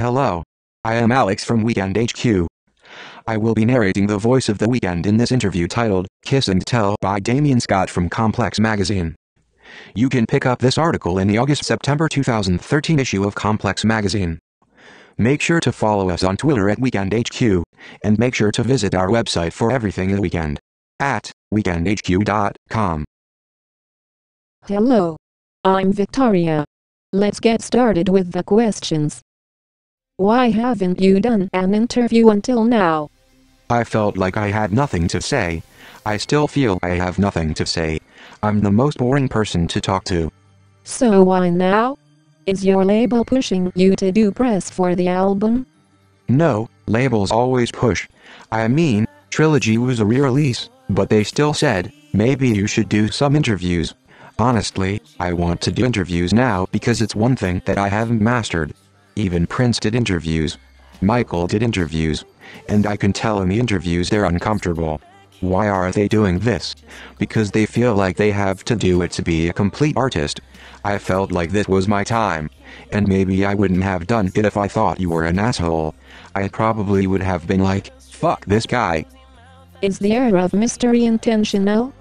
Hello. I am Alex from Weeknd HQ. I will be narrating the voice of the Weeknd in this interview titled, Kiss and Tell by Damien Scott from Complex Magazine. You can pick up this article in the August-September 2013 issue of Complex Magazine. Make sure to follow us on Twitter at Weeknd HQ, and make sure to visit our website for everything The Weeknd at weekndhq.com. Hello. I'm Victoria. Let's get started with the questions. Why haven't you done an interview until now? I felt like I had nothing to say. I still feel I have nothing to say. I'm the most boring person to talk to. So why now? Is your label pushing you to do press for the album? No, labels always push. I mean, Trilogy was a re-release, but they still said, maybe you should do some interviews. Honestly, I want to do interviews now because it's one thing that I haven't mastered. Even Prince did interviews. Michael did interviews. And I can tell in the interviews they're uncomfortable. Why are they doing this? Because they feel like they have to do it to be a complete artist. I felt like this was my time. And maybe I wouldn't have done it if I thought you were an asshole. I probably would have been like, fuck this guy. Is the air of mystery intentional?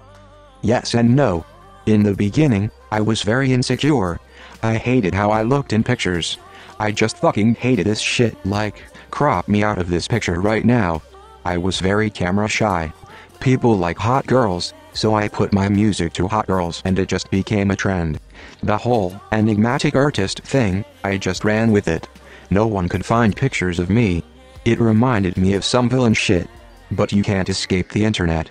Yes and no. In the beginning, I was very insecure. I hated how I looked in pictures. I just fucking hated this shit, like, crop me out of this picture right now. I was very camera shy. People like hot girls, so I put my music to hot girls and it just became a trend. The whole enigmatic artist thing, I just ran with it. No one could find pictures of me. It reminded me of some villain shit. But you can't escape the internet.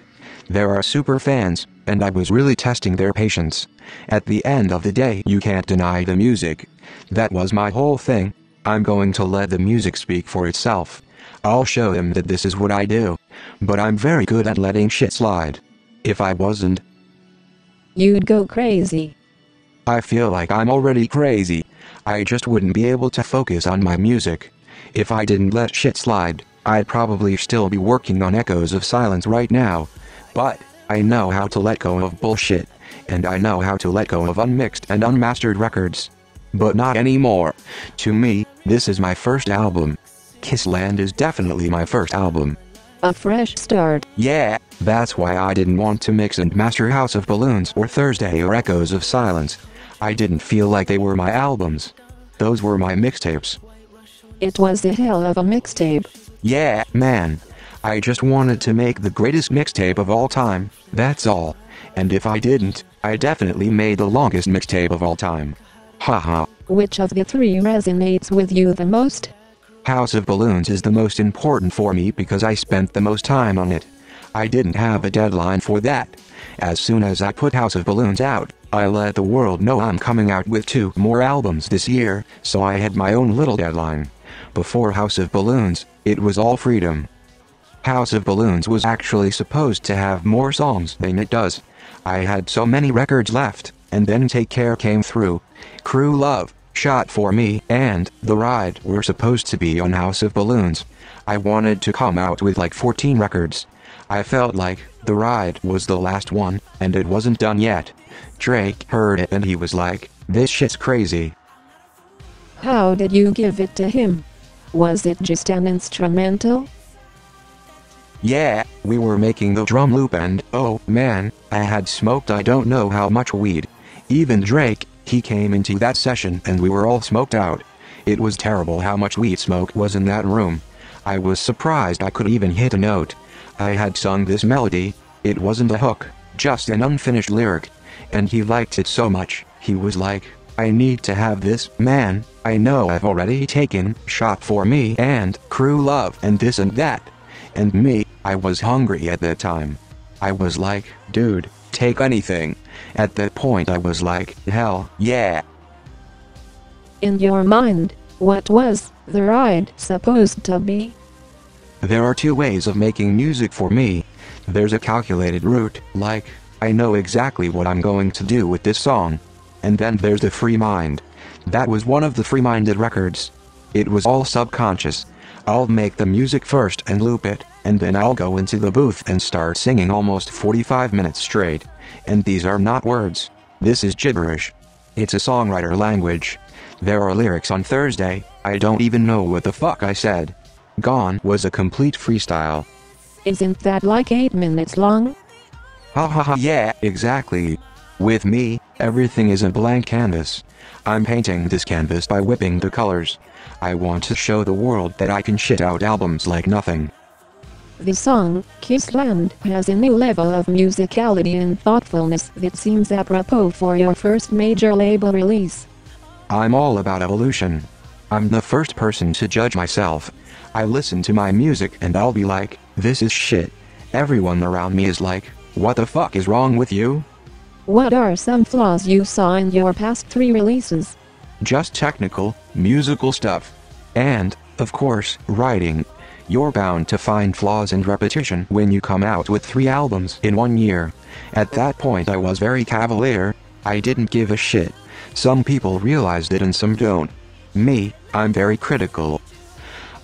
There are super fans, and I was really testing their patience. At the end of the day, you can't deny the music. That was my whole thing. I'm going to let the music speak for itself. I'll show them that this is what I do. But I'm very good at letting shit slide. If I wasn't, You'd go crazy. I feel like I'm already crazy. I just wouldn't be able to focus on my music. If I didn't let shit slide, I'd probably still be working on Echoes of Silence right now. But I know how to let go of bullshit. And I know how to let go of unmixed and unmastered records. But not anymore. To me, this is my first album. Kissland is definitely my first album. A fresh start. Yeah, that's why I didn't want to mix and master House of Balloons or Thursday or Echoes of Silence. I didn't feel like they were my albums. Those were my mixtapes. It was the hell of a mixtape. Yeah, man. I just wanted to make the greatest mixtape of all time, that's all. And if I didn't, I definitely made the longest mixtape of all time. Haha. Which of the three resonates with you the most? House of Balloons is the most important for me because I spent the most time on it. I didn't have a deadline for that. As soon as I put House of Balloons out, I let the world know I'm coming out with 2 more albums this year, so I had my own little deadline. Before House of Balloons, it was all freedom. House of Balloons was actually supposed to have more songs than it does. I had so many records left, and then Take Care came through. Crew Love, Shot for Me, and The Ride were supposed to be on House of Balloons. I wanted to come out with like 14 records. I felt like The Ride was the last one, and it wasn't done yet. Drake heard it and he was like, this shit's crazy. How did you give it to him? Was it just an instrumental? Yeah, we were making the drum loop and, oh man, I had smoked I don't know how much weed. Even Drake, he came into that session and we were all smoked out. It was terrible how much weed smoke was in that room. I was surprised I could even hit a note. I had sung this melody, it wasn't a hook, just an unfinished lyric. And he liked it so much, he was like, I need to have this, man, I know I've already taken Shot for Me and Crew Love and this and that. And me, I was hungry at that time. I was like, dude, take anything. At that point I was like, hell yeah. In your mind, what was The Ride supposed to be? There are 2 ways of making music for me. There's a calculated route, like, I know exactly what I'm going to do with this song. And then there's the free mind. That was one of the free-minded records. It was all subconscious. I'll make the music first and loop it, and then I'll go into the booth and start singing almost 45 minutes straight. And these are not words. This is gibberish. It's a songwriter language. There are lyrics on Thursday, I don't even know what the fuck I said. Gone was a complete freestyle. Isn't that like 8 minutes long? Ha ha ha, yeah, exactly. With me, everything is a blank canvas. I'm painting this canvas by whipping the colors. I want to show the world that I can shit out albums like nothing. The song, Kissland, has a new level of musicality and thoughtfulness that seems apropos for your first major label release. I'm all about evolution. I'm the first person to judge myself. I listen to my music and I'll be like, this is shit. Everyone around me is like, what the fuck is wrong with you? What are some flaws you saw in your past 3 releases? Just technical, musical stuff. And, of course, writing. You're bound to find flaws and repetition when you come out with 3 albums in 1 year. At that point I was very cavalier. I didn't give a shit. Some people realized it and some don't. Me, I'm very critical.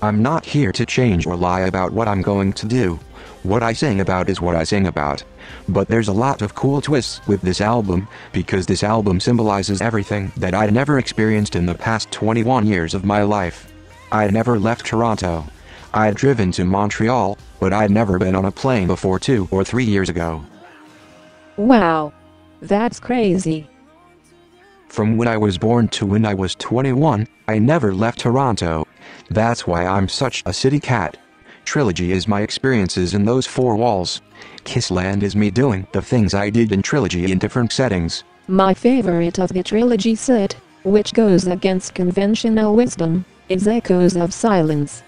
I'm not here to change or lie about what I'm going to do. What I sing about is what I sing about. But there's a lot of cool twists with this album, because this album symbolizes everything that I'd never experienced in the past 21 years of my life. I'd never left Toronto. I'd driven to Montreal, but I'd never been on a plane before 2 or 3 years ago. Wow. That's crazy. From when I was born to when I was 21, I never left Toronto. That's why I'm such a city cat. Trilogy is my experiences in those 4 walls. Kissland is me doing the things I did in Trilogy in different settings. My favorite of the Trilogy set, which goes against conventional wisdom, is Echoes of Silence.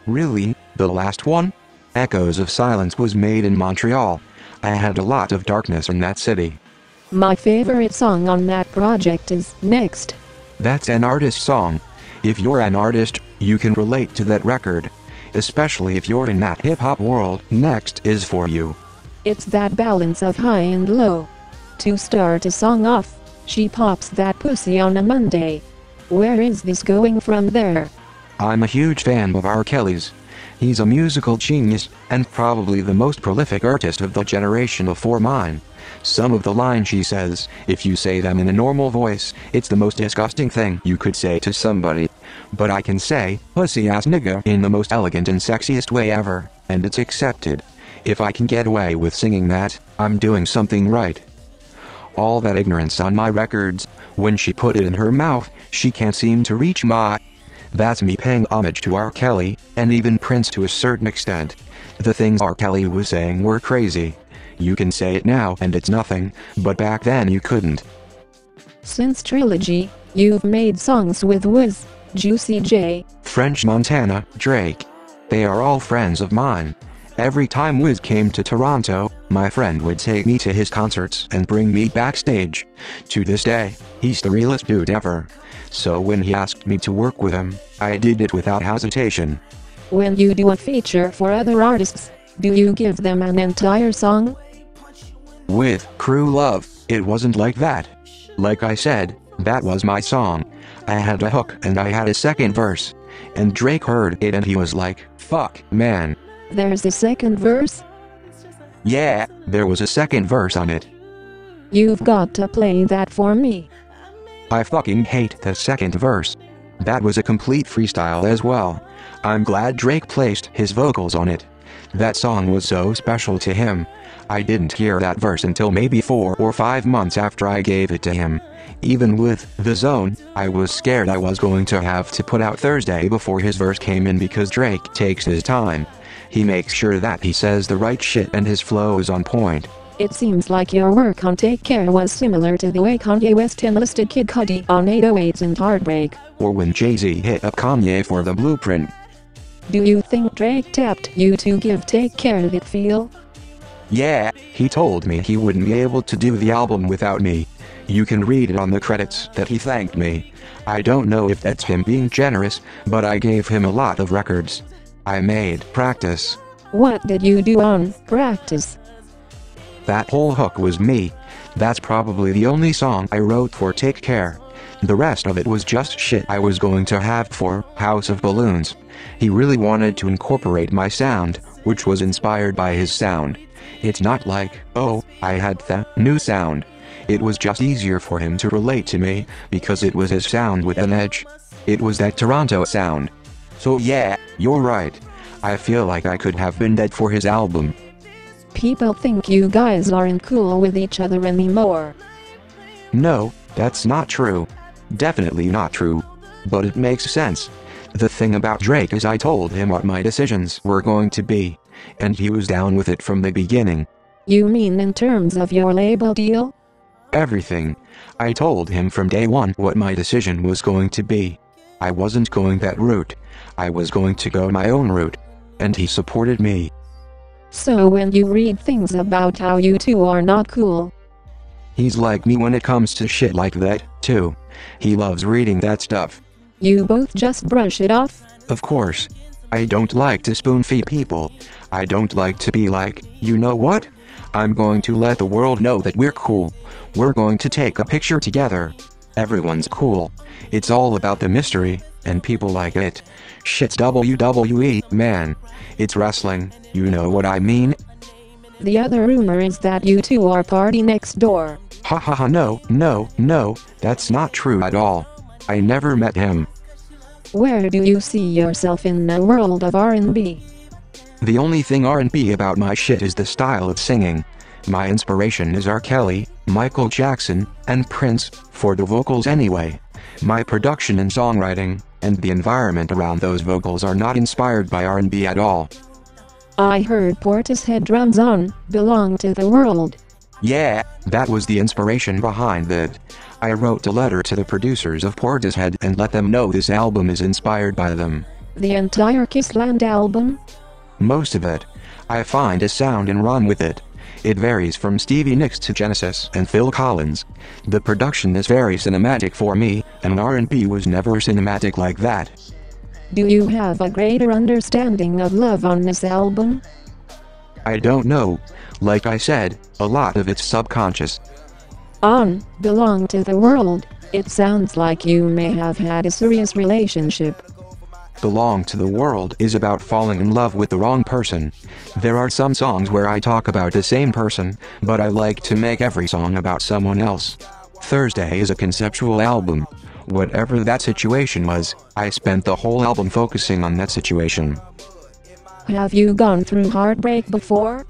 Really? The last one? Echoes of Silence was made in Montreal. I had a lot of darkness in that city. My favorite song on that project is Next. That's an artist song. If you're an artist, you can relate to that record. Especially if you're in that hip-hop world, Next is for you. It's that balance of high and low. To start a song off, she pops that pussy on a Monday. Where is this going from there? I'm a huge fan of R. Kelly's. He's a musical genius, and probably the most prolific artist of the generation before mine. Some of the lines she says, if you say them in a normal voice, it's the most disgusting thing you could say to somebody. But I can say, pussy ass nigga, in the most elegant and sexiest way ever, and it's accepted. If I can get away with singing that, I'm doing something right. All that ignorance on my records, when she put it in her mouth, she can't seem to reach my... That's me paying homage to R. Kelly, and even Prince to a certain extent. The things R. Kelly was saying were crazy. You can say it now and it's nothing, but back then you couldn't. Since Trilogy, you've made songs with Wiz, Juicy J, French Montana, Drake. They are all friends of mine. Every time Wiz came to Toronto, my friend would take me to his concerts and bring me backstage. To this day, he's the realest dude ever. So when he asked me to work with him, I did it without hesitation. When you do a feature for other artists, do you give them an entire song? With Crew Love, it wasn't like that. Like I said, that was my song. I had a hook and I had a second verse. And Drake heard it and he was like, fuck, man. There's a second verse? Yeah, there was a second verse on it. You've got to play that for me. I fucking hate the second verse. That was a complete freestyle as well. I'm glad Drake placed his vocals on it. That song was so special to him. I didn't hear that verse until maybe 4 or 5 months after I gave it to him. Even with The Zone, I was scared I was going to have to put out Thursday before his verse came in because Drake takes his time. He makes sure that he says the right shit and his flow is on point. It seems like your work on Take Care was similar to the way Kanye West enlisted Kid Cudi on 808s and Heartbreak. Or when Jay-Z hit up Kanye for The Blueprint. Do you think Drake tapped you to give Take Care that feel? Yeah, he told me he wouldn't be able to do the album without me. You can read it on the credits that he thanked me. I don't know if that's him being generous, but I gave him a lot of records. I made Practice. What did you do on Practice? That whole hook was me. That's probably the only song I wrote for Take Care. The rest of it was just shit I was going to have for House of Balloons. He really wanted to incorporate my sound, which was inspired by his sound. It's not like, oh, I had the new sound. It was just easier for him to relate to me, because it was his sound with an edge. It was that Toronto sound. So yeah, you're right. I feel like I could have been dead for his album. People think you guys aren't cool with each other anymore. No, that's not true. Definitely not true. But it makes sense. The thing about Drake is I told him what my decisions were going to be, and he was down with it from the beginning. You mean in terms of your label deal? Everything. I told him from day one what my decision was going to be. I wasn't going that route. I was going to go my own route. And he supported me. So when you read things about how you two are not cool, He's like me when it comes to shit like that, too. He loves reading that stuff. you both just brush it off? Of course. I don't like to spoon-feed people. I don't like to be like, you know what? I'm going to let the world know that we're cool. We're going to take a picture together. Everyone's cool. It's all about the mystery, and people like it. Shit's WWE, man. It's wrestling, you know what I mean? The other rumor is that you two are party next door. Ha ha ha, no, that's not true at all. I never met him. Where do you see yourself in a world of R&B? The only thing R&B about my shit is the style of singing. My inspiration is R. Kelly, Michael Jackson, and Prince, for the vocals anyway. My production and songwriting, and the environment around those vocals are not inspired by R&B at all. I heard Portishead drums on Belong to the World. Yeah, that was the inspiration behind it. I wrote a letter to the producers of Portishead and let them know this album is inspired by them. The entire Kissland album? Most of it. I find a sound and run with it. It varies from Stevie Nicks to Genesis and Phil Collins. The production is very cinematic for me, and R&B was never cinematic like that. Do you have a greater understanding of love on this album? I don't know. Like I said, a lot of it's subconscious. On Belong to the World, it sounds like you may have had a serious relationship. Belong to the World is about falling in love with the wrong person. There are some songs where I talk about the same person, but I like to make every song about someone else. Thursday is a conceptual album. Whatever that situation was, I spent the whole album focusing on that situation. Have you gone through heartbreak before?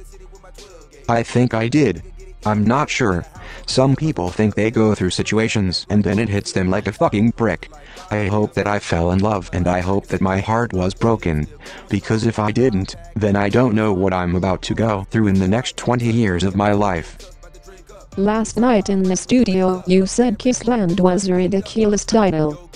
I think I did. I'm not sure. Some people think they go through situations and then it hits them like a fucking brick. I hope that I fell in love and I hope that my heart was broken. Because if I didn't, then I don't know what I'm about to go through in the next 20 years of my life. Last night in the studio you said Kissland was a ridiculous title.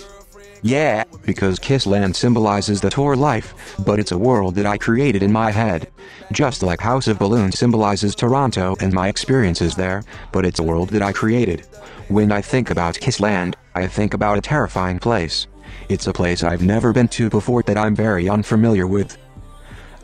Yeah, because Kissland symbolizes the tour life, but it's a world that I created in my head. Just like House of Balloons symbolizes Toronto and my experiences there, but it's a world that I created. When I think about Kissland, I think about a terrifying place. It's a place I've never been to before that I'm very unfamiliar with.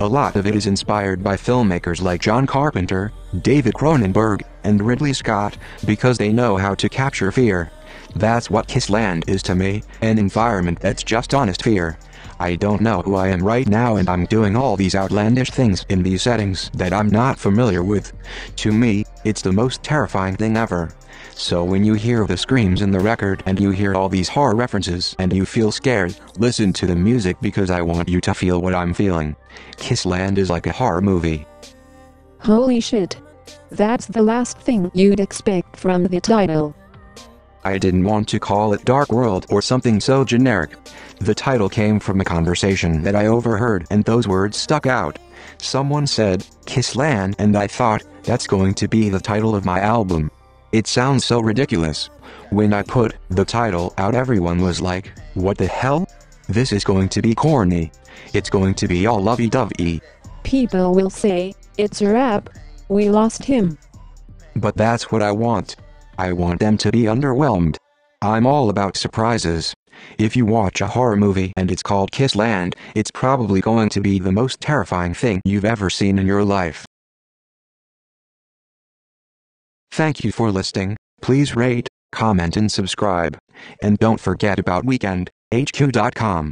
A lot of it is inspired by filmmakers like John Carpenter, David Cronenberg, and Ridley Scott, because they know how to capture fear. That's what Kissland is to me, an environment that's just honest fear. I don't know who I am right now and I'm doing all these outlandish things in these settings that I'm not familiar with. To me, it's the most terrifying thing ever. So when you hear the screams in the record and you hear all these horror references and you feel scared, listen to the music because I want you to feel what I'm feeling. Kissland is like a horror movie. Holy shit. That's the last thing you'd expect from the title. I didn't want to call it Dark World or something so generic. The title came from a conversation that I overheard and those words stuck out. Someone said, Kissland, and I thought, that's going to be the title of my album. It sounds so ridiculous. When I put the title out everyone was like, what the hell? This is going to be corny. It's going to be all lovey-dovey. People will say, it's a rap. We lost him. But that's what I want. I want them to be underwhelmed. I'm all about surprises. If you watch a horror movie and it's called Kissland, it's probably going to be the most terrifying thing you've ever seen in your life. Thank you for listening. Please rate, comment and subscribe. And don't forget about Weeknd, HQ.com.